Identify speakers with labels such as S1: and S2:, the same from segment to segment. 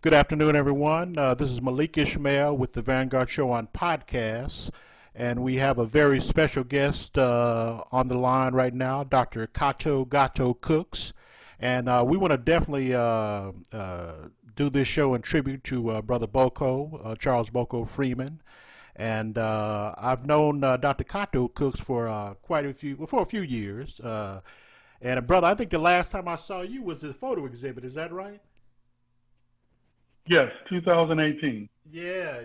S1: Good afternoon, everyone. This is Malik Ishmael with the Vanguard Show on podcasts, and we have a very special guest on the line right now, Dr. Kato Gato Cooks, and we want to definitely do this show in tribute to Brother Boco, Charles Boco Freeman, and I've known Dr. Kato Cooks for for a few years. And brother, I think the last time I saw you was at a photo exhibit. Is that right?
S2: Yes, 2018.
S1: Yeah,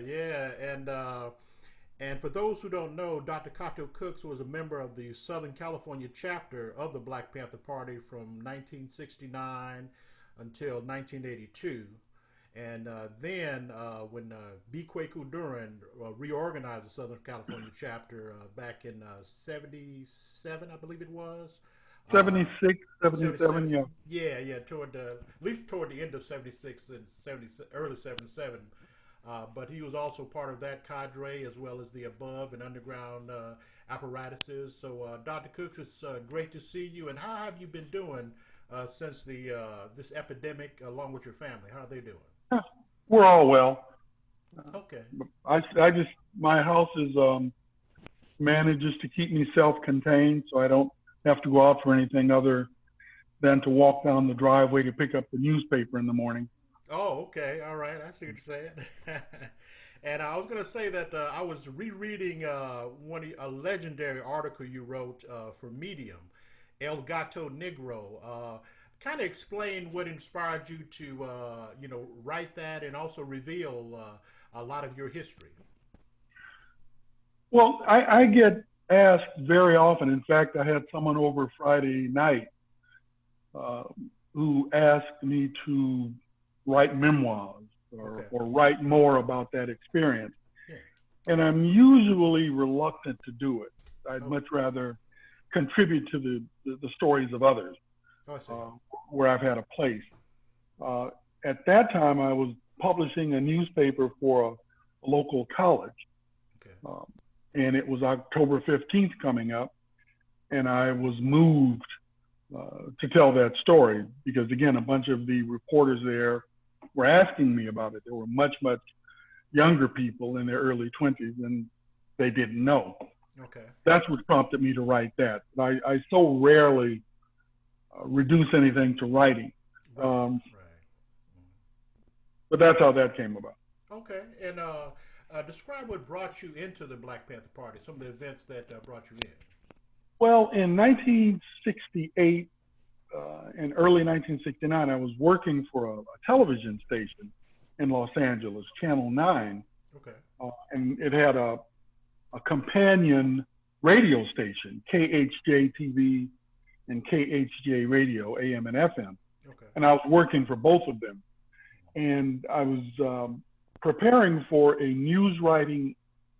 S1: and for those who don't know, Dr. Kato Cooks was a member of the Southern California chapter of the Black Panther Party from 1969 until 1982. And then when B. Kwaku Duran reorganized the Southern California chapter back in 77, I believe it was. Uh,
S2: 76, 77,
S1: 77.
S2: yeah.
S1: Yeah, toward the at least toward the end of 76 and 70, early 77. But he was also part of that cadre as well as the above and underground apparatuses. So, Dr. Cooks, it's great to see you. And how have you been doing since the this epidemic, along with your family? How are they doing?
S2: Huh, we're all well.
S1: Okay.
S2: My house is manages to keep me self-contained, so I don't have to go out for anything other than to walk down the driveway to pick up the newspaper in the morning.
S1: Oh, okay. All right. I see what you're saying. And I was going to say that I was rereading a legendary article you wrote for Medium, Elgato Negro. Kind of explain what inspired you to, write that and also reveal a lot of your history.
S2: Well, I get asked very often. In fact, I had someone over Friday night uh, who asked me to write memoirs
S1: Okay.
S2: or write more about that experience.
S1: Yeah.
S2: And I'm usually reluctant to do it. I'd
S1: Okay.
S2: much rather contribute to the stories of others
S1: Oh, I see.
S2: uh, where I've had a place. Uh, at that time, I was publishing a newspaper for a local college,
S1: Okay.
S2: um, and it was October 15th coming up, and I was moved to tell that story because, again, a bunch of the reporters there were asking me about it. There were much younger people in their early 20s, and they didn't know.
S1: Okay.
S2: That's what prompted me to write that. I so rarely reduce anything to writing.
S1: Right.
S2: Um,
S1: Right.
S2: but that's how that came about.
S1: Okay. And describe what brought you into the Black Panther Party, some of the events that brought you in.
S2: Well, in 1968 and early 1969, I was working for a television station in Los Angeles, Channel 9,
S1: Okay.
S2: and it had a companion radio station, KHJ TV and KHJ Radio, AM and FM.
S1: Okay.
S2: And I was working for both of them. And I was preparing for a news writing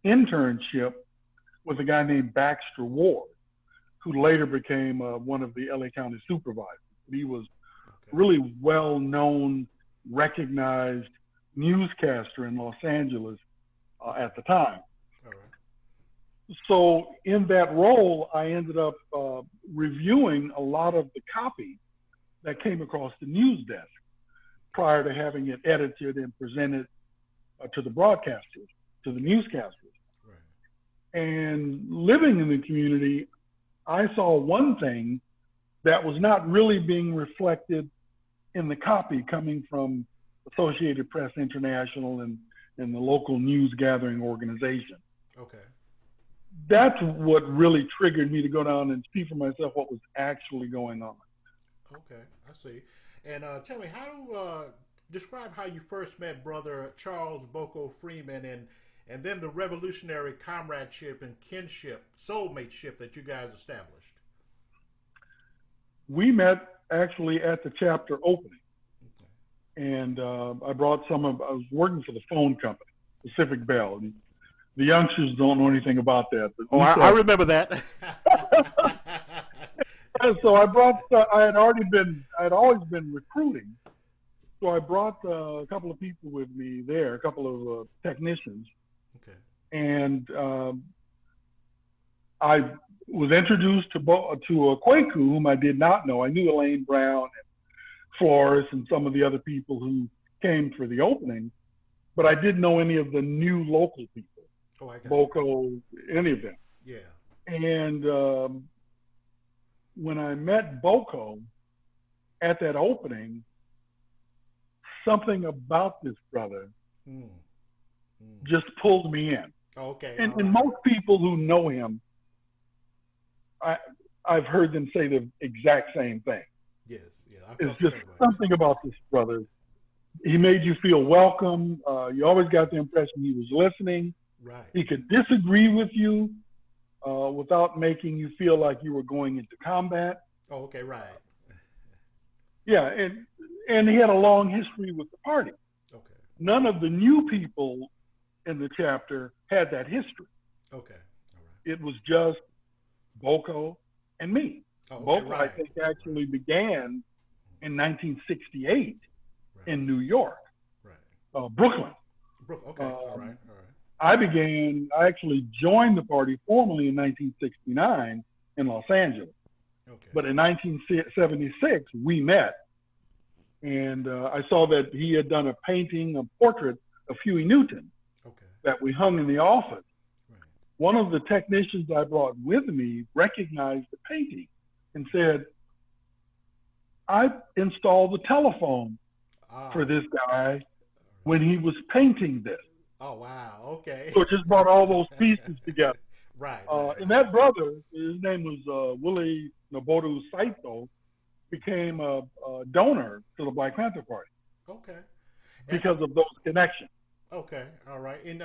S2: internship with a guy named Baxter Ward, who later became one of the LA County supervisors. He was
S1: Okay.
S2: really well known, recognized newscaster in Los Angeles at the time.
S1: All right.
S2: So in that role, I ended up reviewing a lot of the copy that came across the news desk prior to having it edited and presented to the broadcasters, to the newscasters.
S1: Right.
S2: And living in the community, I saw one thing that was not really being reflected in the copy coming from Associated Press International and the local news gathering organization.
S1: Okay.
S2: That's what really triggered me to go down and see for myself what was actually going on.
S1: Okay. I see. And tell me, describe how you first met Brother Charles Boco Freeman and then the revolutionary comradeship and kinship, soulmateship that you guys established.
S2: We met actually at the chapter opening,
S1: Okay.
S2: and I was working for the phone company, Pacific Bell. And the youngsters don't know anything about that, but
S1: Oh, I remember that.
S2: and so I had always been recruiting. So I brought a couple of people with me there, a couple of technicians,
S1: Okay.
S2: and I was introduced to a Kwaku whom I did not know. I knew Elaine Brown and Flores and some of the other people who came for the opening, but I didn't know any of the new local people,
S1: Oh, I got
S2: Boco, any of them.
S1: Yeah.
S2: And when I met Boco at that opening, something about this brother just pulled me in.
S1: Okay.
S2: And most people who know him, I've heard them say the exact same thing.
S1: Yes. Yeah.
S2: It's just something about this brother. He made you feel welcome. You always got the impression he was listening.
S1: Right.
S2: He could disagree with you without making you feel like you were going into combat.
S1: Oh, okay. Right.
S2: Yeah, and he had a long history with the party.
S1: Okay.
S2: None of the new people in the chapter had that history.
S1: Okay. All right.
S2: It was just Boco and me.
S1: Oh, okay,
S2: Boco,
S1: right.
S2: I think, actually began in 1968
S1: Right.
S2: in New York,
S1: Right.
S2: Brooklyn.
S1: Okay. All right.
S2: I actually joined the party formally in 1969 in Los Angeles.
S1: Okay.
S2: But in 1976, we met, and I saw that he had done a painting, a portrait of Huey Newton that we hung in the office.
S1: Right.
S2: One of the technicians I brought with me recognized the painting and said, I installed the telephone for this guy when he was painting this.
S1: Oh, wow. Okay.
S2: So it just brought all those pieces together.
S1: Right.
S2: And that brother, his name was Willie Nobodu Saito, became a donor to the Black Panther Party.
S1: Okay.
S2: Because of those connections.
S1: Okay. All right. In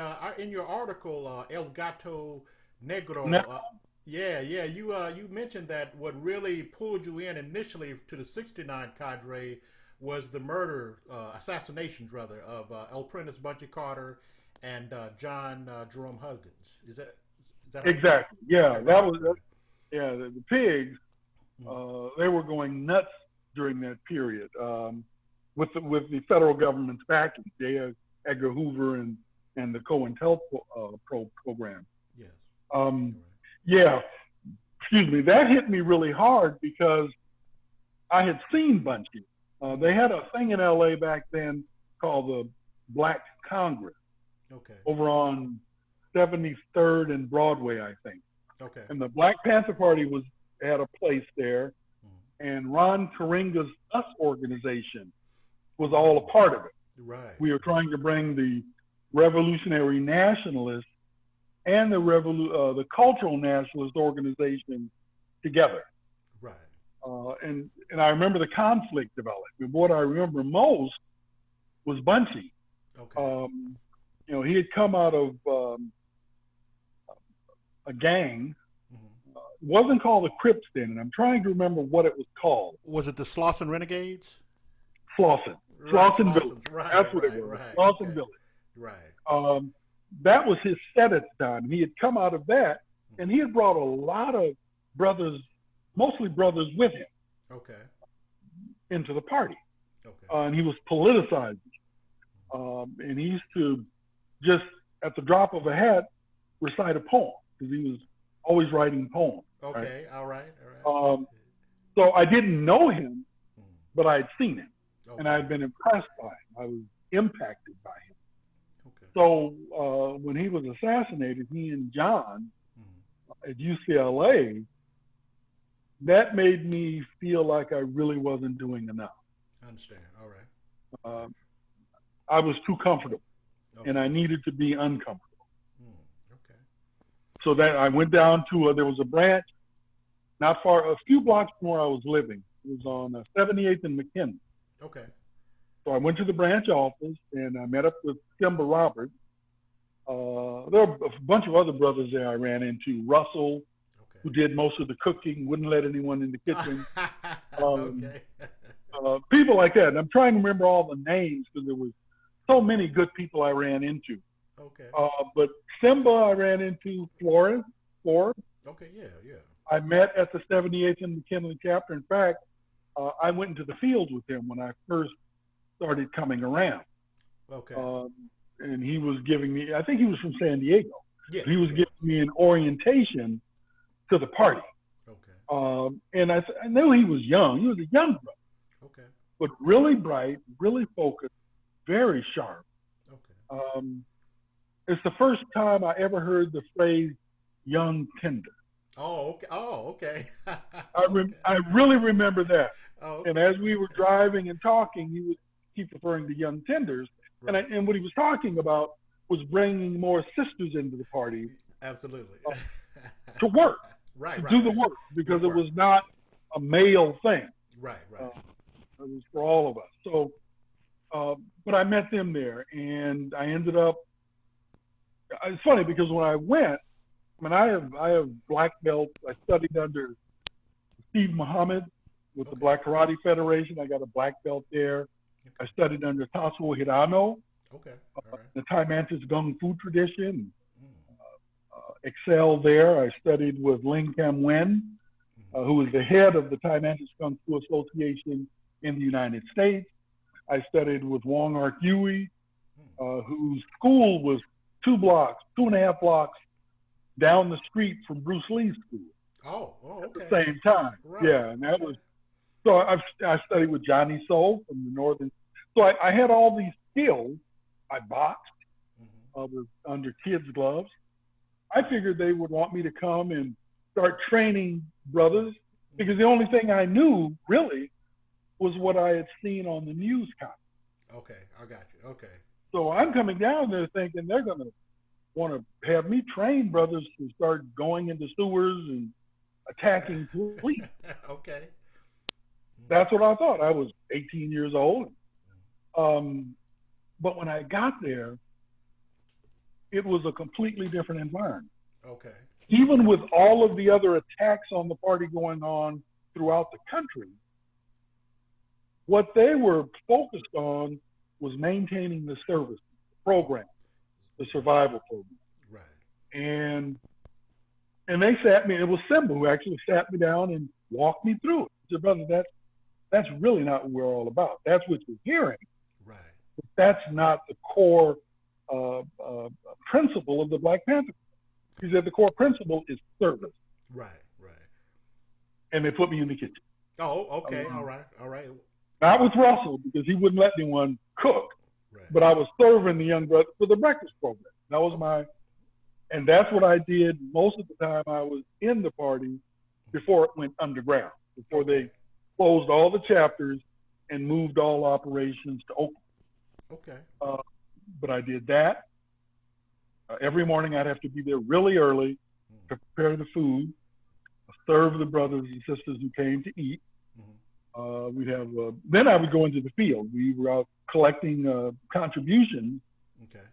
S1: your article, Elgato Negro, you mentioned that what really pulled you in initially to the '69 cadre was the assassinations of El Prentice Bunchy Carter and John Jerome Huggins. Is that
S2: exactly? Yeah,
S1: okay,
S2: that was the pigs. They were going nuts during that period with the federal government's backing. J. Edgar Hoover and the COINTEL program.
S1: Yes.
S2: Yeah. Excuse me. That hit me really hard because I had seen Bunchy. They had a thing in LA back then called the Black Congress.
S1: Okay.
S2: Over on 73rd and Broadway, I think.
S1: Okay.
S2: And the Black Panther Party had a place there, and Ron Karenga's US organization was all a part of it.
S1: Right.
S2: We were trying to bring the revolutionary nationalists and the cultural nationalist organization together.
S1: Right.
S2: And I remember the conflict developed. And what I remember most was Bunchy.
S1: Okay.
S2: He had come out of a gang. It wasn't called the Crips then, and I'm trying to remember what it was called.
S1: Was it the Slauson Renegades?
S2: Slauson.
S1: Right,
S2: Slauson Village.
S1: Right,
S2: that's what it was. Slauson Village.
S1: Right.
S2: That was his set at the time. He had come out of that, and he had brought a lot of brothers, mostly brothers with him.
S1: Okay.
S2: Into the party.
S1: Okay.
S2: And he was politicizing. And he used to just, at the drop of a hat, recite a poem, because he was always writing poems.
S1: Okay,
S2: right?
S1: All right.
S2: So I didn't know him, but I had seen him.
S1: Okay.
S2: And I had been impressed by him. I was impacted by him.
S1: Okay.
S2: So when he was assassinated, he and John at UCLA, that made me feel like I really wasn't doing enough.
S1: I understand. All right.
S2: I was too comfortable, and I needed to be uncomfortable.
S1: Okay.
S2: So that I went down to there was a branch not far, a few blocks from where I was living. It was on 78th and McKinley.
S1: Okay.
S2: So I went to the branch office and I met up with Simba Roberts. There were a bunch of other brothers there I ran into. Russell, who did most of the cooking, wouldn't let anyone in the kitchen.
S1: Okay.
S2: People like that. And I'm trying to remember all the names because there was so many good people I ran into.
S1: Okay.
S2: But Simba I ran into, Flores.
S1: Okay, yeah.
S2: I met at the 78th and McKinley chapter. In fact, I went into the field with him when I first started coming around.
S1: Okay.
S2: And he was giving me, I think he was from San Diego.
S1: Yeah.
S2: He was giving me an orientation to the party.
S1: Okay.
S2: And I knew he was young. He was a young brother.
S1: Okay.
S2: But really bright, really focused, very sharp.
S1: Okay.
S2: It's the first time I ever heard the phrase "young tender."
S1: Oh, okay. Oh, okay.
S2: I
S1: Okay.
S2: I really remember that.
S1: Oh,
S2: And
S1: okay.
S2: as we were driving and talking, he would keep referring to young tenders.
S1: Right.
S2: And what he was talking about was bringing more sisters into the party
S1: Absolutely.
S2: uh, to work,
S1: Right,
S2: to
S1: right,
S2: do the
S1: right.
S2: work,
S1: Do the
S2: because it
S1: work.
S2: was not a male thing.
S1: Right, right.
S2: Uh, it was for all of us. So, but I met them there, and I ended up. It's funny because when I went, I mean, I have black belts. I studied under Steve Muhammad with the
S1: Okay.
S2: Black Karate Federation. I got a black belt there. I
S1: Okay.
S2: studied under Tatsuo Hirano,
S1: Okay. All right.
S2: the Thai Mantis Kung Fu tradition.
S1: Mm.
S2: Excelled there. I studied with Ling Kam Wen,
S1: Mm-hmm.
S2: who is the head of the Thai Mantis Kung Fu Association in the United States. I studied with Wong Ark Yui,
S1: Mm.
S2: whose school was 2.5 blocks down the street from Bruce Lee's school
S1: Oh, oh,
S2: at the
S1: okay.
S2: same time.
S1: Right.
S2: Yeah, and that
S1: Okay.
S2: was so. I studied with Johnny Soul from the northern. So I had all these skills. I boxed.
S1: Mm-hmm.
S2: I was under kids' gloves. I figured they would want me to come and start training brothers because the only thing I knew really was what I had seen on the news conference.
S1: Okay. I got you. Okay.
S2: So I'm coming down there thinking they're going to want to have me train brothers to start going into sewers and attacking police.
S1: Okay.
S2: That's what I thought. I was 18 years old. Um, but when I got there, it was a completely different environment.
S1: Okay.
S2: Even with all of the other attacks on the party going on throughout the country, what they were focused on was maintaining the service, the program, the survival program.
S1: Right.
S2: And they sat me, it was Simba who actually sat me down and walked me through it. He said, brother, that's really not what we're all about. That's what you're hearing.
S1: Right.
S2: But that's not the core principle of the Black Panther. He said the core principle is service.
S1: Right. Right.
S2: And they put me in the kitchen.
S1: Oh, okay. All
S2: Um,
S1: right. All right.
S2: Not with Russell because he wouldn't let anyone cook,
S1: Right.
S2: but I was serving the young brother for the breakfast program. That was and that's what I did most of the time I was in the party before it went underground, before
S1: Okay.
S2: they closed all the chapters and moved all operations to Oakland.
S1: Okay.
S2: But I did that. Every morning I'd have to be there really early to prepare the food, serve the brothers and sisters who came to eat.
S1: Mm-hmm.
S2: We'd have, then I would go into the field. We were out collecting contributions,
S1: Okay.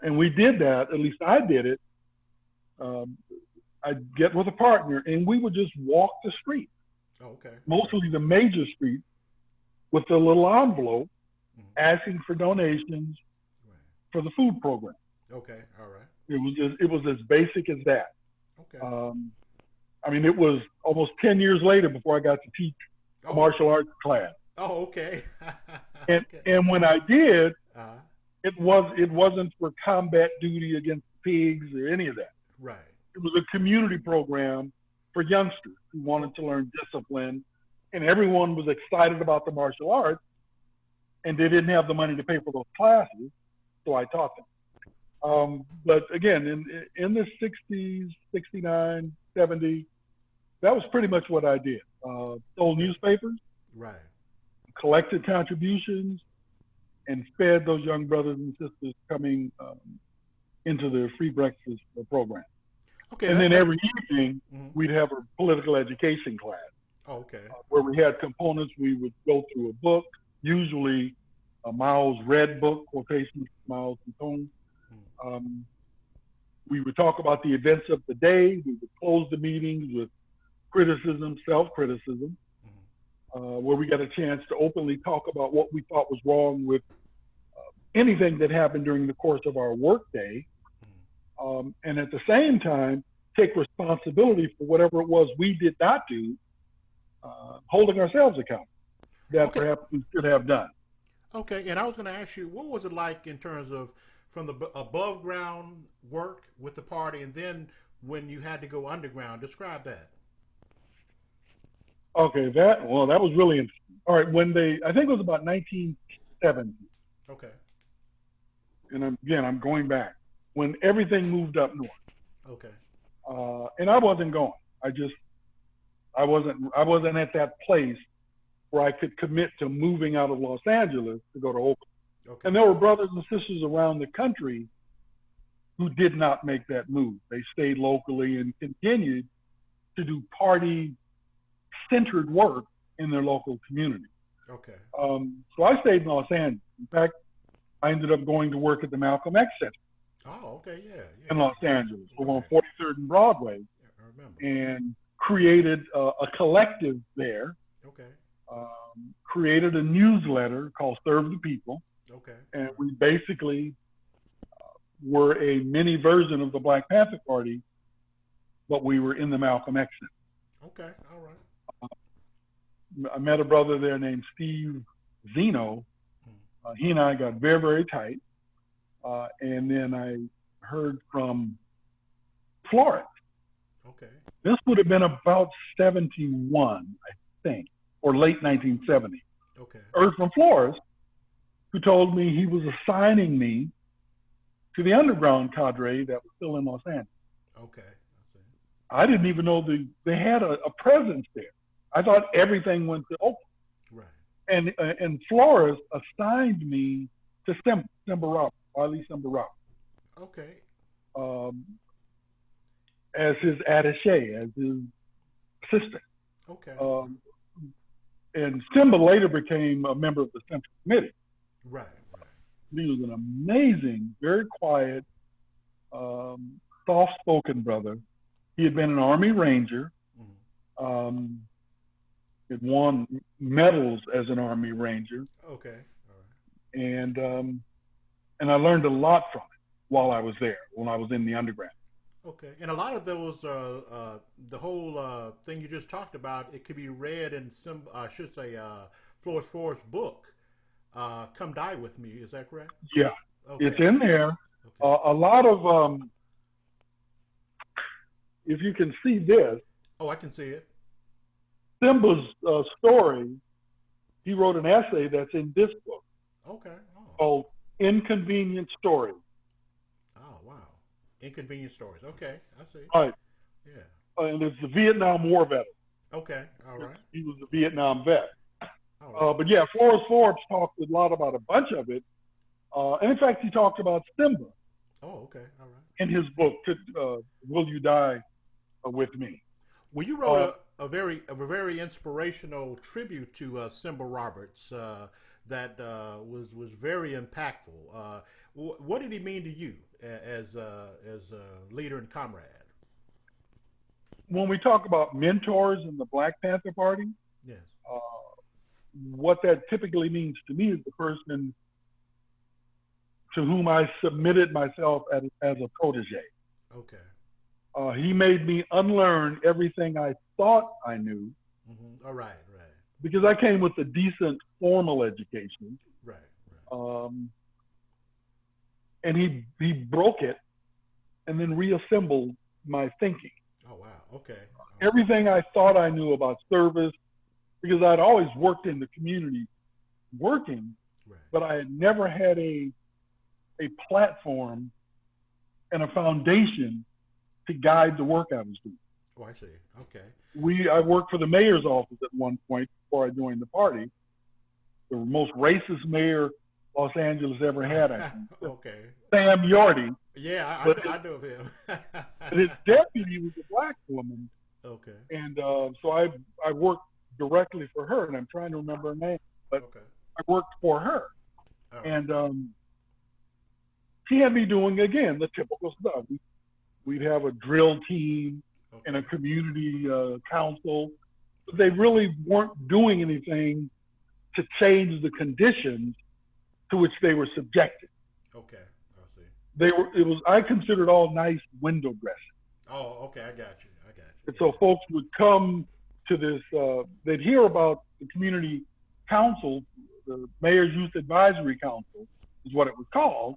S2: and we did that. At least I did it. I'd get with a partner, and we would just walk the street,
S1: Oh, okay.
S2: mostly the major streets, with a little envelope,
S1: Mm-hmm.
S2: asking for donations
S1: Right.
S2: for the food program.
S1: Okay. All right.
S2: It was as basic as that.
S1: Okay.
S2: I mean, it was almost 10 years later before I got to teach a
S1: Oh.
S2: martial arts class.
S1: Oh, okay.
S2: And
S1: Okay.
S2: and when I did,
S1: Uh-huh.
S2: it wasn't for combat duty against pigs or any of that.
S1: Right.
S2: It was a community program for youngsters who wanted to learn discipline, and everyone was excited about the martial arts, and they didn't have the money to pay for those classes, so I taught them. But again, in the 60s, 69, 70, that was pretty much what I did. Sold newspapers,
S1: Right.
S2: collected contributions, and fed those young brothers and sisters coming into the free breakfast program.
S1: Okay.
S2: And then every evening,
S1: Mhm.
S2: we'd have a political education class
S1: Oh, okay.
S2: where we had components. We would go through a book, usually a Mao's Red Book, quotations from Mao Zedong. We would talk about the events of the day. We would close the meetings with criticism, self-criticism, where we got a chance to openly talk about what we thought was wrong with anything that happened during the course of our workday. And at the same time, take responsibility for whatever it was we did not do, holding ourselves accountable that
S1: Okay.
S2: perhaps we should have done.
S1: Okay. And I was going to ask you, what was it like in terms of from the above ground work with the party, and then when you had to go underground? Describe that.
S2: Okay, that was really interesting. All right, I think it was about 1970.
S1: Okay.
S2: and I'm going back when everything moved up north.
S1: Okay.
S2: And I wasn't going. I wasn't at that place where I could commit to moving out of Los Angeles to go to Oakland.
S1: Okay.
S2: And there were brothers and sisters around the country who did not make that move. They stayed locally and continued to do party-centered work in their local community.
S1: Okay.
S2: So I stayed in Los Angeles. In fact, I ended up going to work at the Malcolm X Center.
S1: Oh, okay, yeah.
S2: In Los Angeles, over on
S1: Right.
S2: 43rd and Broadway,
S1: Yeah, I remember.
S2: and created a collective there.
S1: Okay.
S2: Created a newsletter called Serve the People,
S1: Okay.
S2: and we basically were a mini version of the Black Panther Party, but we were in the Malcolm X Center.
S1: Okay. All right.
S2: I met a brother there named Steve Zeno. He and I got very, very tight. And then I heard from Florence.
S1: Okay.
S2: This would have been about 71, I think, or late 1970.
S1: Okay.
S2: I heard from Flores, who told me he was assigning me to the underground cadre that was still in Los Angeles.
S1: Okay.
S2: I didn't even know they had a presence there. I thought everything went to Oakland.
S1: Right.
S2: And Flores assigned me to Simba Roberts, Wiley Simba Roberts,
S1: Okay.
S2: as his attaché, as his assistant.
S1: Okay.
S2: And Simba later became a member of the Central Committee.
S1: Right. Right.
S2: He was an amazing, very quiet, soft-spoken brother. He had been an Army Ranger.
S1: Mm-hmm.
S2: Had won medals as an Army Ranger.
S1: Okay. All right.
S2: And I learned a lot from it while I was there, when I was in the underground.
S1: Okay. And a lot of those, the whole thing you just talked about, it could be read in some, I should say, Flores Forrest's book, "Come Die with Me." Is that correct?
S2: Yeah,
S1: Okay.
S2: it's in there.
S1: Okay.
S2: A lot of, if you can see this,
S1: Oh, I can see it.
S2: Simba's story, he wrote an essay that's in this book
S1: Okay. Oh.
S2: called Inconvenient Stories.
S1: Oh, wow. Inconvenient stories. Okay. I see.
S2: Right.
S1: Yeah.
S2: And it's the Vietnam War veteran.
S1: Okay. All right.
S2: He was a Vietnam vet.
S1: All right.
S2: But yeah, Flores Forbes talked a lot about a bunch of it. And in fact, he talked about Simba
S1: Oh, okay. All right.
S2: in his book, Will You Die With Me?
S1: Well, you wrote a very inspirational tribute to Simba Roberts that was very impactful. What did he mean to you as a leader and comrade?
S2: When we talk about mentors in the Black Panther Party,
S1: Yes.
S2: what that typically means to me is the person to whom I submitted myself as a protege.
S1: Okay.
S2: He made me unlearn everything I thought I knew,
S1: Mm-hmm. All right. Right.
S2: because I came with a decent formal education.
S1: Right. Right.
S2: And he broke it and then reassembled my thinking.
S1: Oh, wow. Okay.
S2: Everything I thought I knew about service, because I'd always worked in the community working,
S1: Right.
S2: but I had never had a platform and a foundation to guide the work I was doing.
S1: Oh, I see. Okay.
S2: I worked for the mayor's office at one point before I joined the party. The most racist mayor Los Angeles ever had, I think.
S1: Okay.
S2: Sam Yorty.
S1: Yeah,
S2: But
S1: I know of him.
S2: His deputy was a black woman.
S1: Okay.
S2: And so I worked directly for her, and I'm trying to remember her name, but
S1: Okay.
S2: I worked for her.
S1: All right.
S2: And she had me doing, again, the typical stuff. We'd have a drill team
S1: Okay.
S2: and a community council. But they really weren't doing anything to change the conditions to which they were subjected.
S1: Okay. I see.
S2: I considered all nice window dressing.
S1: Oh, okay. I got you.
S2: And so folks would come to this, they'd hear about the community council, the Mayor's Youth Advisory Council is what it was called.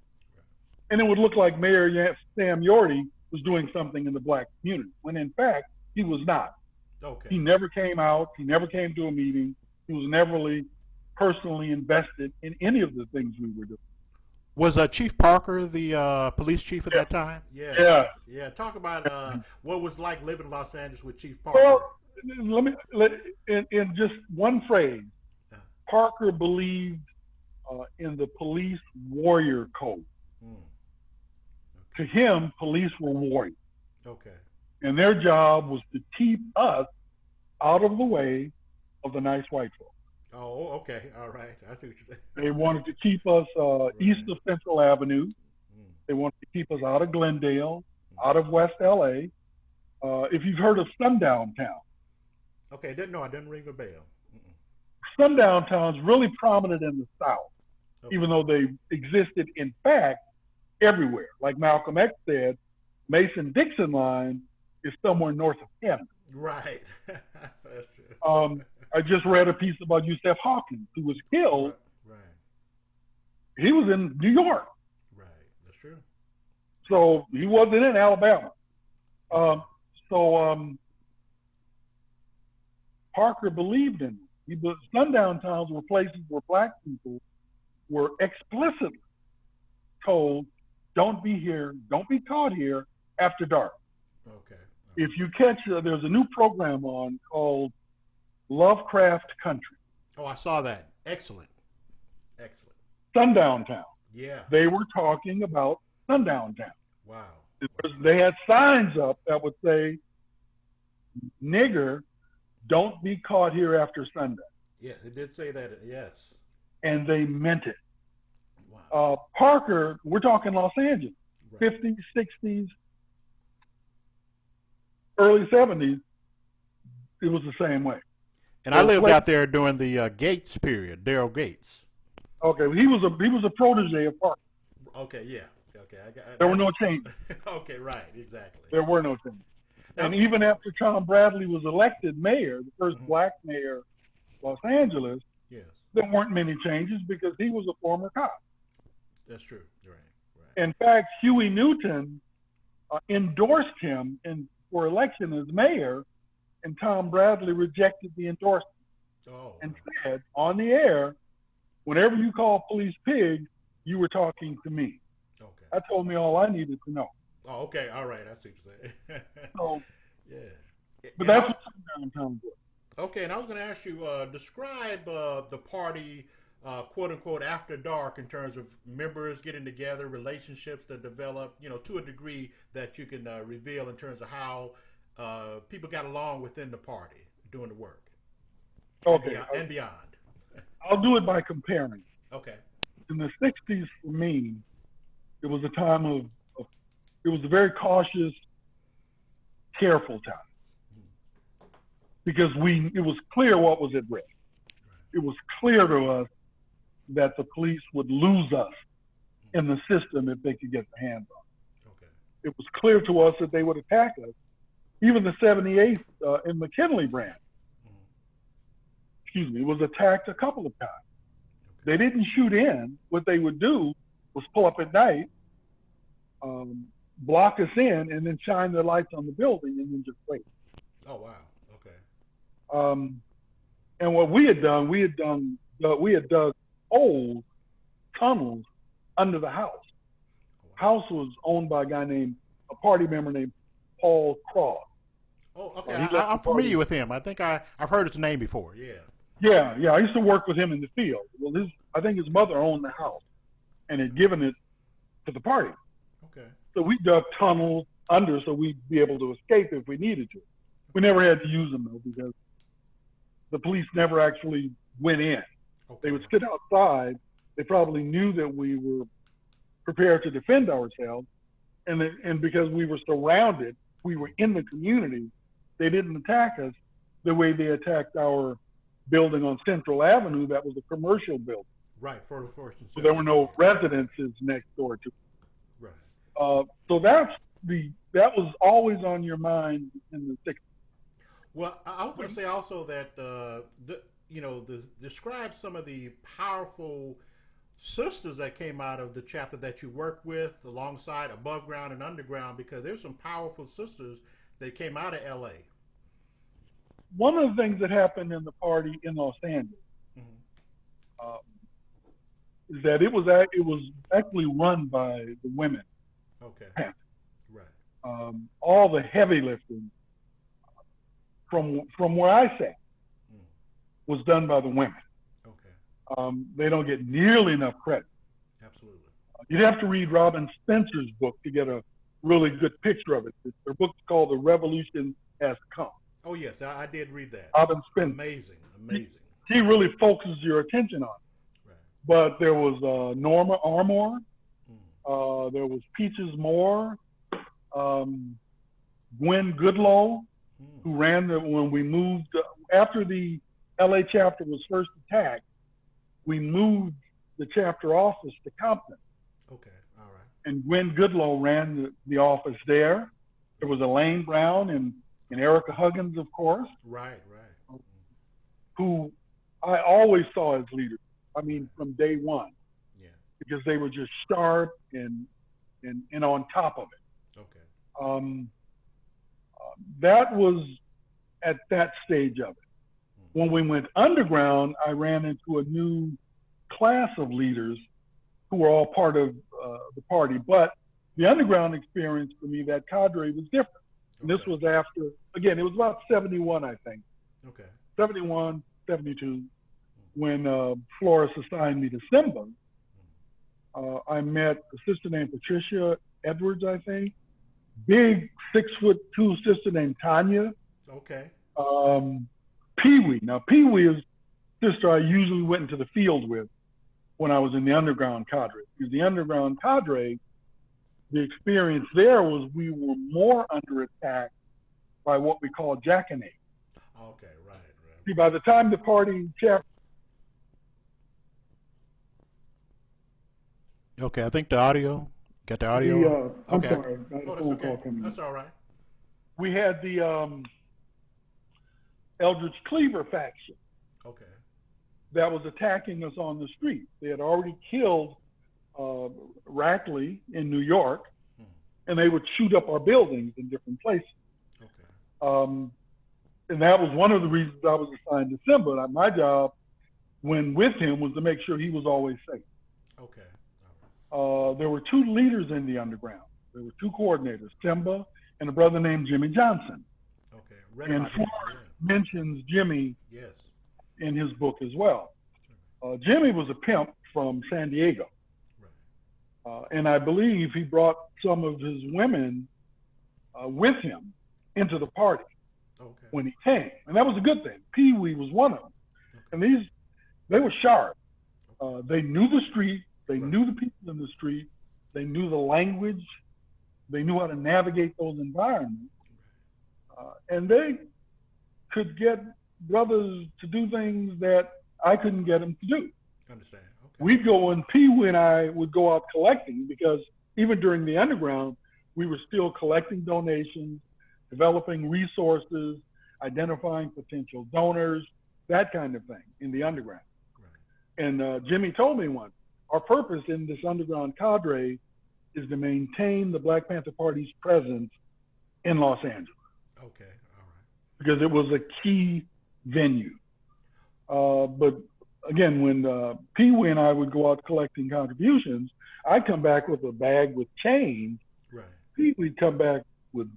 S2: And it would look like Mayor Sam Yorty was doing something in the black community, when in fact, he was not.
S1: Okay.
S2: He never came out. He never came to a meeting. He was never really personally invested in any of the things we were doing.
S1: Was Chief Parker the police chief at
S2: Yeah,
S1: that time? Yes.
S2: yeah.
S1: Yeah. Talk about what it was like living in Los Angeles with Chief
S2: Well,
S1: Parker.
S2: in just one phrase,
S1: Uh,
S2: Parker believed in the police warrior code.
S1: mm,
S2: To him, police were warriors,
S1: okay.
S2: and their job was to keep us out of the way of the nice white folks.
S1: Oh, okay. All right. I see what you're saying.
S2: They wanted to keep us east
S1: Right.
S2: of Central Avenue.
S1: Mm,
S2: They wanted to keep us out of Glendale,
S1: mm.
S2: out of West LA. If you've heard of Sundown Town,
S1: Okay. Didn't know. I didn't ring the bell. Mm-mm.
S2: Sundown Town is really prominent in the South,
S1: Okay.
S2: even though they existed, in fact, everywhere. Like Malcolm X said, Mason-Dixon line is somewhere north of Canada.
S1: Right. That's true.
S2: I just read a piece about Yusef Hawkins, who was killed.
S1: Right. Right.
S2: He was in New York,
S1: Right. That's true.
S2: so he wasn't in Alabama. Um, so Parker believed in it. Sundown towns were places where black people were explicitly told, don't be here, don't be caught here after dark.
S1: Okay.
S2: If you catch, there's a new program on called Lovecraft Country,
S1: Oh, I saw that. Excellent. Excellent.
S2: Sundown Town.
S1: Yeah.
S2: They were talking about Sundown Town.
S1: Wow.
S2: They had signs up that would say, nigger, don't be caught here after sundown.
S1: Yes, it did say that. Yes.
S2: And they meant it.
S1: Wow.
S2: Parker, we're talking Los Angeles,
S1: Right.
S2: 50s, 60s, early 70s, it was the same way.
S1: And I lived out there during the Gates period, Daryl Gates.
S2: Okay, he was a protege of Parker.
S1: Okay, yeah. Okay,
S2: There were no changes.
S1: Okay, right, exactly.
S2: There were no changes.
S1: Now,
S2: And even after Tom Bradley was elected mayor, the first
S1: Mhm.
S2: black mayor of Los Angeles,
S1: yes,
S2: there weren't many changes because he was a former cop.
S1: that's true. Right, right.
S2: In fact, Huey Newton endorsed him for election as mayor, and Tom Bradley rejected the endorsement
S1: Oh,
S2: and said on the air, whenever you call police pigs, you were talking to me.
S1: okay.
S2: That told me all I needed to know.
S1: Oh, okay. All right. I see what you're saying.
S2: So,
S1: Yeah.
S2: but
S1: And
S2: that's
S1: I-
S2: what Sundown was.
S1: okay, and I was going to ask you, describe the party, quote unquote, after dark in terms of members getting together, relationships that develop, to a degree that you can reveal in terms of how people got along within the party doing the work.
S2: Okay,
S1: And beyond.
S2: I'll do it by comparing.
S1: Okay.
S2: In the 60s, for me, it was a time it was a very cautious, careful time. Because it was clear what was at risk. It was clear to us that the police would lose us in the system if they could get their hands on it.
S1: Okay.
S2: It was clear to us that they would attack us. Even the 78th in McKinley branch, was attacked a couple of times.
S1: Okay.
S2: They didn't shoot in. What they would do was pull up at night, block us in, and then shine their lights on the building and then just wait.
S1: Oh, wow. Okay.
S2: And what we had dug old tunnels under the house. House was owned by a party member named Paul Cross.
S1: Oh, okay.
S2: He left
S1: I'm
S2: the party.
S1: familiar with him. I think I've heard his name before. Yeah.
S2: Yeah. I used to work with him in the field. Well, I think his mother owned the house and had given it to the party.
S1: Okay.
S2: So we dug tunnels under so we'd be able to escape if we needed to. We never had to use them though because the police never actually went in.
S1: Okay.
S2: They would sit outside. They probably knew that we were prepared to defend ourselves, and because we were surrounded, we were in the community. They didn't attack us the way they attacked our building on Central Avenue. That was a commercial building.
S1: Right. For the first and
S2: So there were no
S1: second.
S2: residences next door to it.
S1: Right.
S2: So that was always on your mind in the 60s.
S1: Well, I was going to say also that describe some of the powerful sisters that came out of the chapter that you worked with alongside above ground and underground, because there's some powerful sisters that came out of LA.
S2: One of the things that happened in the party in Los Angeles,
S1: Mm-hmm.
S2: is that it was actually run by the women.
S1: Okay.
S2: Panther.
S1: Right.
S2: All the heavy lifting from where I sat was done by the women.
S1: Okay.
S2: They don't get nearly enough credit.
S1: Absolutely.
S2: You'd have to read Robin Spencer's book to get a really good picture of it. Her book's called The Revolution Has Come.
S1: Oh yes, I did read that.
S2: Robin Spencer.
S1: Amazing.
S2: He really focuses your attention on it.
S1: Right.
S2: But there was Norma Armour. There was Peaches Moore. Gwen Goodlow, who ran when we moved after the LA chapter was first attacked, we moved the chapter office to Compton.
S1: Okay, all right.
S2: And Gwen Goodlow ran the office there. There was Elaine Brown and Erica Huggins, of course.
S1: Right.
S2: Who I always saw as leaders. I mean, from day one.
S1: Yeah.
S2: Because they were just sharp and on top of it.
S1: Okay.
S2: That was at that stage of it. When we went underground, I ran into a new class of leaders who were all part of the party. But the underground experience for me, that cadre was different. And this was after, again, it was about 71, I think.
S1: Okay.
S2: 71, 72, when Flores assigned me to Simba. I met a sister named Patricia Edwards, I think. Big 6'2" sister named Tanya.
S1: Okay.
S2: Pee-wee. Now, Pee-wee is sister I usually went into the field with when I was in the underground cadre. Because the underground cadre, the experience there was we were more under attack by what we call jackanapes.
S1: Okay, right.
S2: See, by the time the party chapter.
S1: Okay, I think the audio. Got the audio?
S2: I'm sorry. I had a phone
S1: okay.
S2: call coming.
S1: That's all right.
S2: We had the Eldridge Cleaver faction.
S1: Okay.
S2: That was attacking us on the street. They had already killed Rackley in New York, and they would shoot up our buildings in different places.
S1: Okay.
S2: And that was one of the reasons I was assigned to Simba. My job, when with him, was to make sure he was always safe.
S1: Okay.
S2: There were two leaders in the underground. There were two coordinators, Simba and a brother named Jimmy Johnson.
S1: Okay.
S2: And Flores mentions Jimmy
S1: yes.
S2: in his book as well. Jimmy was a pimp from San Diego.
S1: Right.
S2: And I believe he brought some of his women with him into the party when he came. And that was a good thing. Pee-wee was one of them. Okay. And they were sharp. They knew the street. They knew the people in the street. They knew the language. They knew how to navigate those environments. And they could get brothers to do things that I couldn't get them to do.
S1: Understand. Okay.
S2: We'd go, and Pee-wee and I would go out collecting, because even during the underground, we were still collecting donations, developing resources, identifying potential donors, that kind of thing in the underground. Right. And Jimmy told me once, our purpose in this underground cadre is to maintain the Black Panther Party's presence in Los Angeles.
S1: Okay, all right.
S2: Because it was a key venue. But again, when Pee-wee and I would go out collecting contributions, I'd come back with a bag with change.
S1: Right.
S2: Pee-wee'd come back with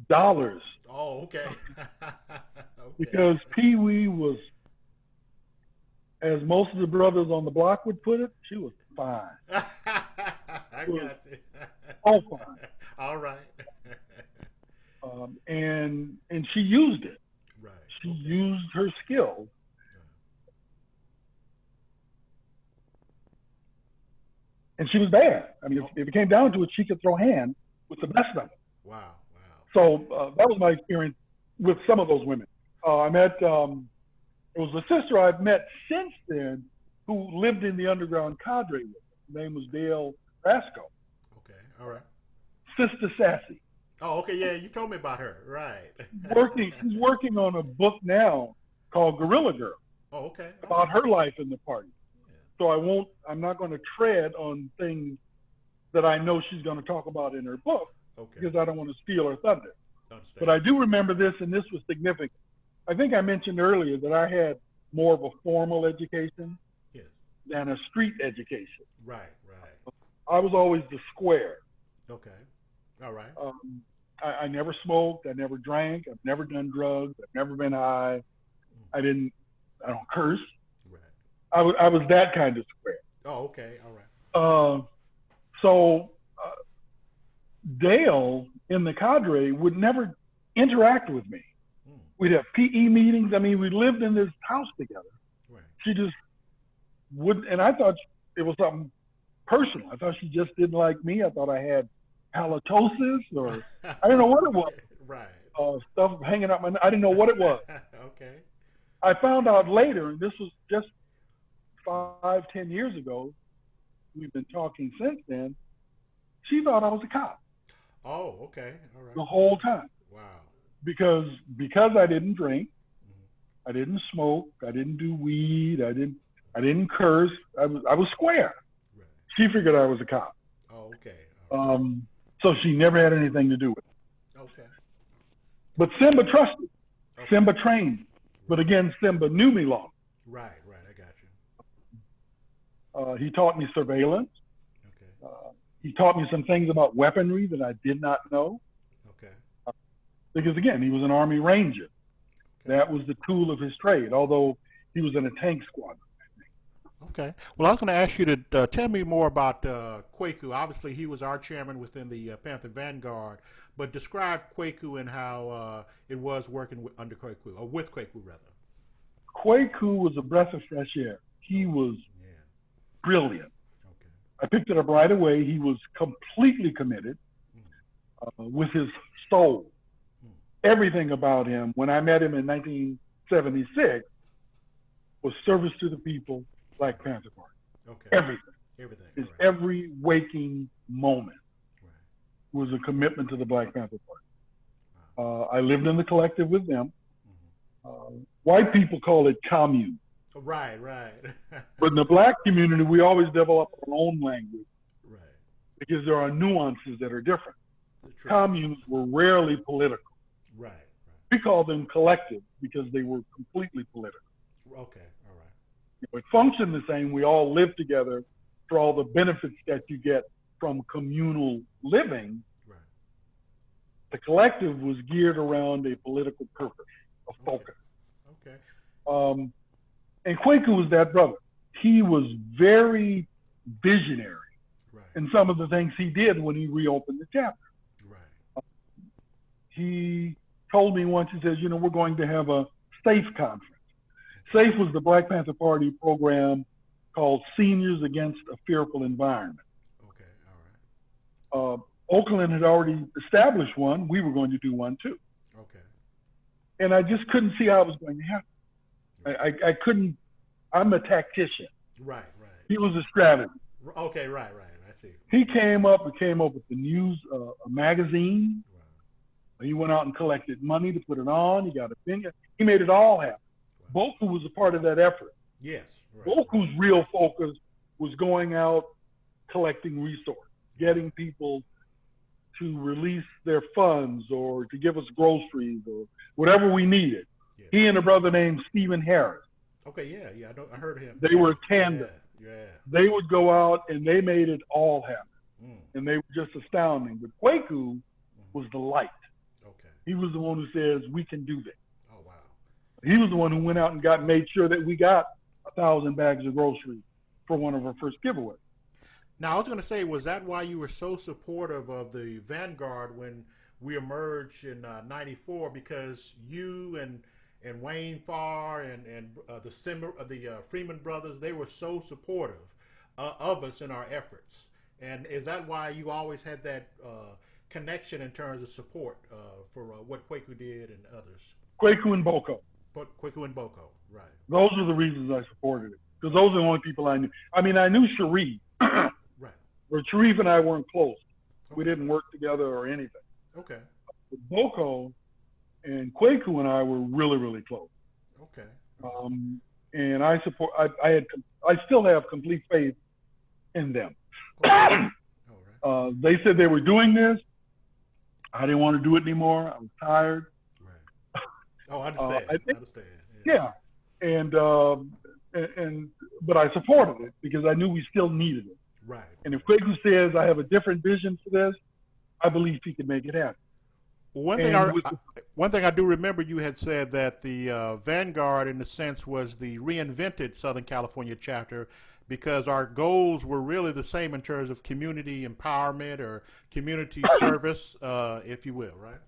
S2: dollars.
S1: Oh, okay.
S2: Because Pee-wee was, as most of the brothers on the block would put it, she was fine.
S1: I got you.
S2: Oh, fine.
S1: All right.
S2: And she used it.
S1: Right.
S2: She used her skills. And she was bad. I mean, if it came down to it, she could throw hands with the best of them.
S1: Wow.
S2: So that was my experience with some of those women. I met, it was a sister I've met since then who lived in the underground cadre with me. Her name was Dale Rasco.
S1: Okay, all right.
S2: Sister Sassy.
S1: Oh, okay, yeah, you told me about her, right.
S2: She's working on a book now called Gorilla Girl.
S1: Oh, okay.
S2: About her life in the party.
S1: Yeah.
S2: So I'm not going to tread on things that I know she's going to talk about in her book, because I don't want to steal her thunder.
S1: Understand.
S2: But I do remember this, and this was significant. I think I mentioned earlier that I had more of a formal education.
S1: Yes.
S2: than a street education.
S1: Right, right.
S2: I was always the square.
S1: Okay. All right.
S2: I never smoked. I never drank. I've never done drugs. I've never been high. I don't curse.
S1: Right.
S2: I was that kind of square.
S1: Oh, okay. All right.
S2: So Dale in the cadre would never interact with me. We'd have PE meetings. I mean, we lived in this house together.
S1: Right.
S2: She just wouldn't, and I thought it was something personal. I thought she just didn't like me. I thought I had halitosis, or I didn't know what it was.
S1: Right.
S2: Stuff hanging out my. I didn't know what it was.
S1: Okay.
S2: I found out later, and this was just 5-10 years ago. We've been talking since then. She thought I was a cop.
S1: Oh, okay. All right.
S2: The whole time.
S1: Wow.
S2: Because I didn't drink, I didn't smoke, I didn't do weed, I didn't curse. I was square.
S1: Right.
S2: She figured I was a cop.
S1: Oh, okay.
S2: So she never had anything to do with it.
S1: Okay.
S2: But Simba trusted.
S1: Okay.
S2: Simba trained. But again, Simba knew me long.
S1: Right, right. I got you.
S2: He taught me surveillance.
S1: Okay.
S2: He taught me some things about weaponry that I did not know.
S1: Okay.
S2: Because again, he was an Army Ranger.
S1: Okay.
S2: That was the tool of his trade, although he was in a tank squadron.
S1: Okay. Well, I was going to ask you to tell me more about Kwaku. Obviously, he was our chairman within the Panther Vanguard, but describe Kwaku and how it was working under Kwaku, or with Kwaku, rather.
S2: Kwaku was a breath of fresh air. He was brilliant.
S1: Okay.
S2: I picked it up right away. He was completely committed with his soul. Everything about him, when I met him in 1976, was service to the people, Black Panther Party.
S1: Okay.
S2: Everything.
S1: Everything.
S2: His
S1: right.
S2: every waking moment
S1: Right.
S2: was a commitment to the Black Panther Party. Wow. I lived in the collective with them. White people call it commune.
S1: Right, right.
S2: But in the black community, we always develop our own language.
S1: Right.
S2: Because there are nuances that are different.
S1: True.
S2: Communes were rarely political.
S1: Right, right.
S2: We call them collective because they were completely political.
S1: Okay, all right.
S2: It functioned the same. We all lived together for all the benefits that you get from communal living.
S1: Right.
S2: The collective was geared around a political purpose, a focus.
S1: Okay.
S2: And Kwaku was that brother. He was very visionary in some of the things he did when he reopened the chapter.
S1: Right.
S2: He told me once, he says, we're going to have a SAFE conference. SAFE was the Black Panther Party program called Seniors Against a Fearful Environment.
S1: Okay, all right.
S2: Oakland had already established one. We were going to do one too.
S1: Okay.
S2: And I just couldn't see how it was going to happen. I couldn't, I'm a tactician.
S1: Right, right.
S2: He was a strategist.
S1: Okay, right. I see.
S2: He came up with the news, a magazine. Wow. He went out and collected money to put it on. He got a thing. He made it all happen. Wow. Boco was a part of that effort.
S1: Yes. Right.
S2: Boco's real focus was going out, collecting resources, getting people to release their funds or to give us groceries or whatever we needed. Yeah. He and a brother named Stephen Harris.
S1: Okay, yeah, I heard of him.
S2: They were tandem.
S1: Yeah.
S2: They would go out and they made it all happen. And they were just astounding. But Kwaku was the light.
S1: Okay.
S2: He was the one who says, we can do this.
S1: Oh, wow.
S2: He was the one who went out and made sure that we got 1,000 bags of groceries for one of our first giveaways.
S1: Now, I was going to say, was that why you were so supportive of the Vanguard when we emerged in '94? Because you and Wayne Farr and the Freeman brothers, they were so supportive of us in our efforts. And is that why you always had that connection in terms of support for what Kwaku did and others?
S2: Kwaku and Boco.
S1: Kwaku and Boco, right.
S2: Those are the reasons I supported it. Because those are the only people I knew. I mean, I knew Sharif.
S1: Right.
S2: But Sharif and I weren't close.
S1: Okay.
S2: We didn't work together or anything.
S1: Okay.
S2: But Boco and Kwaku and I were really, really close.
S1: Okay.
S2: And I still have complete faith in them.
S1: Okay. All right.
S2: They said they were doing this. I didn't want to do it anymore. I was tired.
S1: Right. Oh, I understand.
S2: I understand.
S1: Yeah.
S2: And but I supported it because I knew we still needed it.
S1: Right.
S2: And if Kwaku says I have a different vision for this, I believe he can make it happen.
S1: One thing I do remember, you had said that the Vanguard, in a sense, was the reinvented Southern California chapter, because our goals were really the same in terms of community empowerment or community service, if you will, right?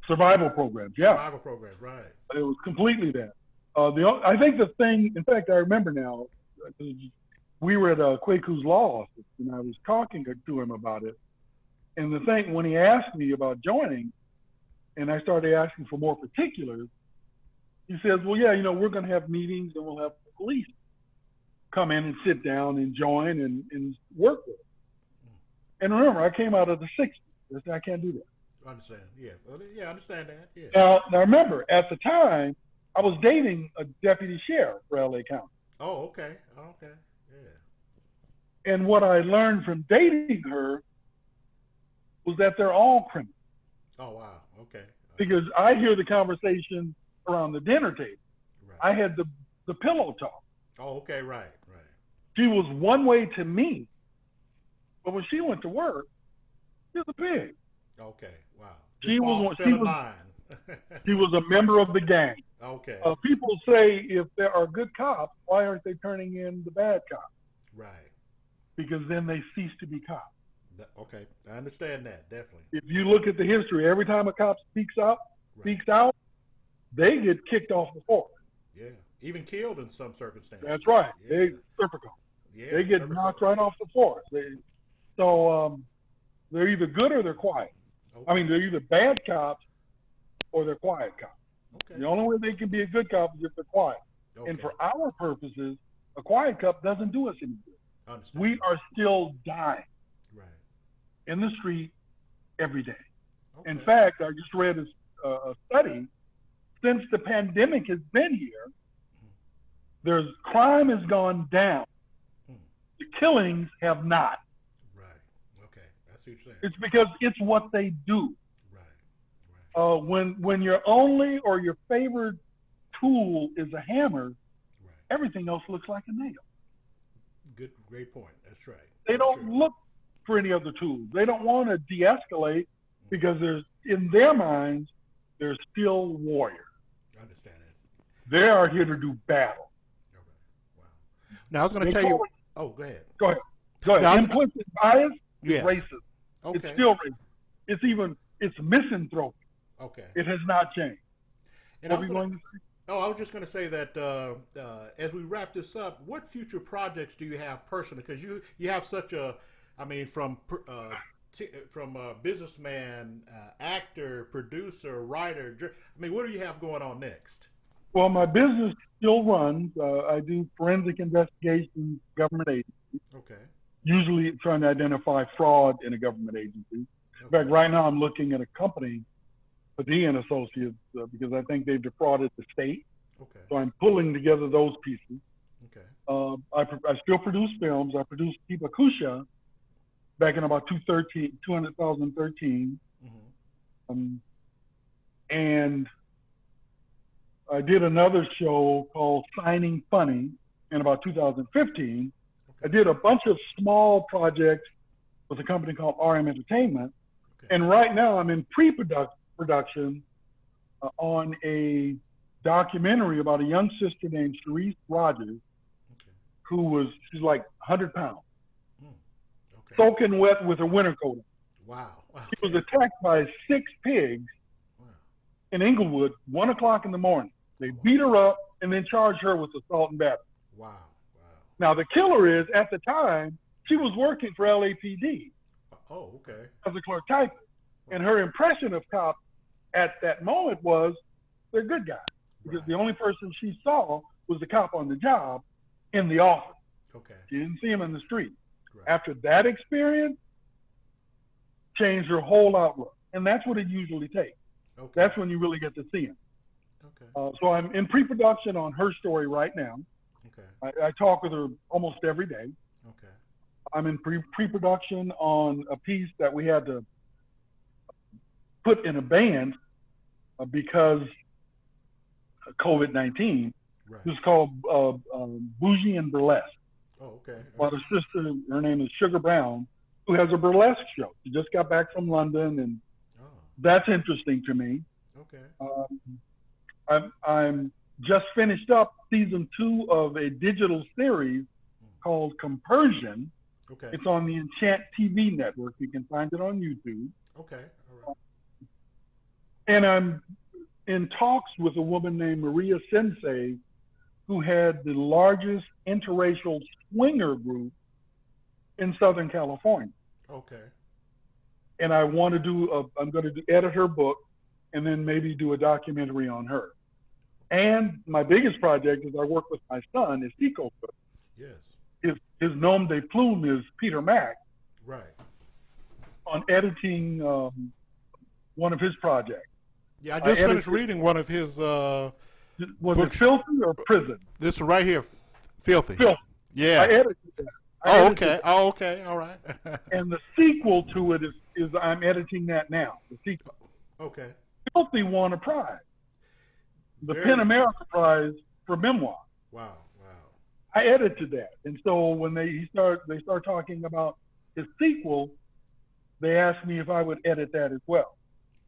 S2: Survival programs, yeah.
S1: Survival programs, right.
S2: It was completely that. I think the thing, in fact, I remember now, we were at Kwaku's law office, and I was talking to him about it. And the thing, when he asked me about joining, and I started asking for more particulars, he says, well, yeah, we're going to have meetings and we'll have police come in and sit down and join and work with it. And remember, I came out of the 60s. I can't do that.
S1: I understand, yeah. Yeah, I understand that, yeah.
S2: Now remember, at the time, I was dating a deputy sheriff for LA County.
S1: Oh, okay, yeah.
S2: And what I learned from dating her was that they're all criminals.
S1: Oh, wow, okay.
S2: Because I hear the conversation around the dinner table. Right. I had the pillow talk.
S1: Oh, okay, right.
S2: She was one way to me, but when she went to work, she was a pig.
S1: Okay, wow.
S2: She was a member of the gang.
S1: Okay.
S2: People say if there are good cops, why aren't they turning in the bad cops?
S1: Right.
S2: Because then they cease to be cops.
S1: Okay, I understand that, definitely.
S2: If you look at the history, every time a cop speaks out, they get kicked off the force.
S1: Yeah, even killed in some circumstances.
S2: That's right.
S1: Yeah.
S2: They get knocked right off the force. So they're either good or they're quiet. Okay. I mean, they're either bad cops or they're quiet cops. Okay. The only way they can be a good cop is if they're quiet. Okay. And for our purposes, a quiet cop doesn't do us any good. We are still dying in the street every day. Okay. In fact, I just read a study. Since the pandemic has been here, crime has gone down. The killings have not.
S1: Right. Okay. I see what you're saying.
S2: It's because it's what they do. Right. When your only or your favorite tool is a hammer, everything else looks like a nail.
S1: Great point. That's right.
S2: They don't look for any other tools. They don't want to de-escalate because in their minds, they're still warriors.
S1: I understand it.
S2: They are here to do battle.
S1: Okay. Wow. Now I was going to tell you. Oh, go ahead.
S2: Go ahead. Implicit bias is racist.
S1: Okay.
S2: It's still racist. It's misanthropic.
S1: Okay.
S2: It has not changed.
S1: And what were you going to say? Oh, I was just going to say that as we wrap this up, what future projects do you have personally? Because you have such from businessman, actor, producer, writer. What do you have going on next?
S2: Well, my business still runs. I do forensic investigations, government agencies.
S1: Okay.
S2: Usually trying to identify fraud in a government agency. In fact, right now I'm looking at a company, Padilla and Associates, because I think they've defrauded the state. Okay. So I'm pulling together those pieces. Okay. I still produce films. I produced Kibakusha back in about 2013. Mm-hmm. And I did another show called Signing Funny in about 2015. Okay. I did a bunch of small projects with a company called RM Entertainment. Okay. And right now I'm in pre-production on a documentary about a young sister named Sharice Rogers, she's like 100 pounds. Okay. Soaking wet with her winter coat.
S1: Wow.
S2: She was attacked by 6 pigs in Inglewood, 1 o'clock in the morning. They beat her up and then charged her with assault and battery.
S1: Wow.
S2: Now, the killer is, at the time, she was working for LAPD.
S1: Oh, okay.
S2: As a clerk typist. And her impression of cops at that moment was they're good guys. Because the only person she saw was the cop on the job in the office.
S1: Okay.
S2: She didn't see him in the street. Right. After that experience, changed her whole outlook. And that's what it usually takes. Okay. That's when you really get to see him. Okay. So I'm in pre-production on her story right now. Okay. I talk with her almost every day. Okay. I'm in pre-production on a piece that we had to put in a band because of COVID-19.
S1: Right.
S2: This is called Bougie and Burlesque.
S1: Oh, okay.
S2: Well, her sister, her name is Sugar Brown, who has a burlesque show. She just got back from London, and
S1: Oh,
S2: that's interesting to me.
S1: okay.
S2: I'm just finished up season 2 of a digital series called Compersion.
S1: Okay.
S2: It's on the Enchant TV network. You can find it on YouTube.
S1: Okay. All right.
S2: And I'm in talks with a woman named Maria Sensei, who had the largest interracial swinger group in Southern California.
S1: Okay.
S2: And I want to I'm going to edit her book and then maybe do a documentary on her. And my biggest project is I work with my son, is Tico.
S1: Yes.
S2: His nom de plume is Peter Mack,
S1: Right.
S2: on editing one of his projects.
S1: Yeah, I just finished reading one of his
S2: Was
S1: books.
S2: it Filthy or Prison?
S1: This right here, Filthy.
S2: Filthy.
S1: Yeah.
S2: I edited that.
S1: Oh, okay. Oh, okay. All right.
S2: And the sequel to it is I'm editing that now. The sequel.
S1: Okay.
S2: Filthy won a prize, the PEN America Prize for memoir.
S1: Wow.
S2: I edited that, and so when they start talking about his sequel, they asked me if I would edit that as well.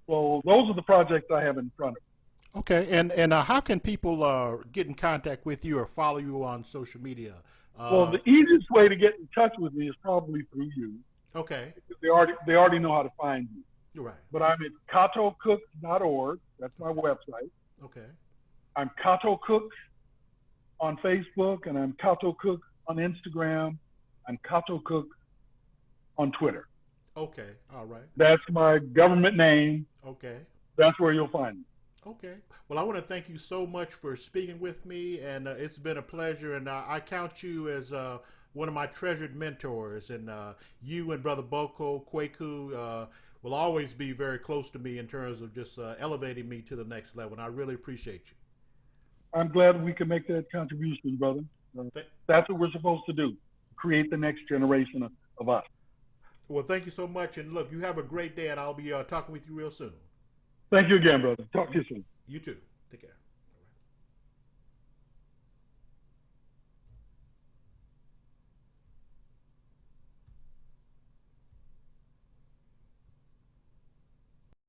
S2: So those are the projects I have in front of me.
S1: Okay. And how can people get in contact with you or follow you on social media?
S2: Well, the easiest way to get in touch with me is probably through you.
S1: Okay.
S2: Because they already know how to find me.
S1: You're right.
S2: But I'm at katocooks.org. That's my website.
S1: Okay.
S2: I'm Kato Cooks on Facebook, and I'm Kato Cook on Instagram. I'm Kato Cook on Twitter.
S1: Okay. All right.
S2: That's my government name.
S1: Okay.
S2: That's where you'll find me.
S1: Okay. Well, I want to thank you so much for speaking with me, and it's been a pleasure. And I count you as one of my treasured mentors. And you and Brother Boco, Kwaku, will always be very close to me in terms of just elevating me to the next level. And I really appreciate you.
S2: I'm glad we can make that contribution, brother. That's what we're supposed to do, create the next generation of us.
S1: Well, thank you so much. And look, you have a great day, and I'll be talking with you real soon.
S2: Thank you again, brother. Talk to you soon.
S1: You too. Take care.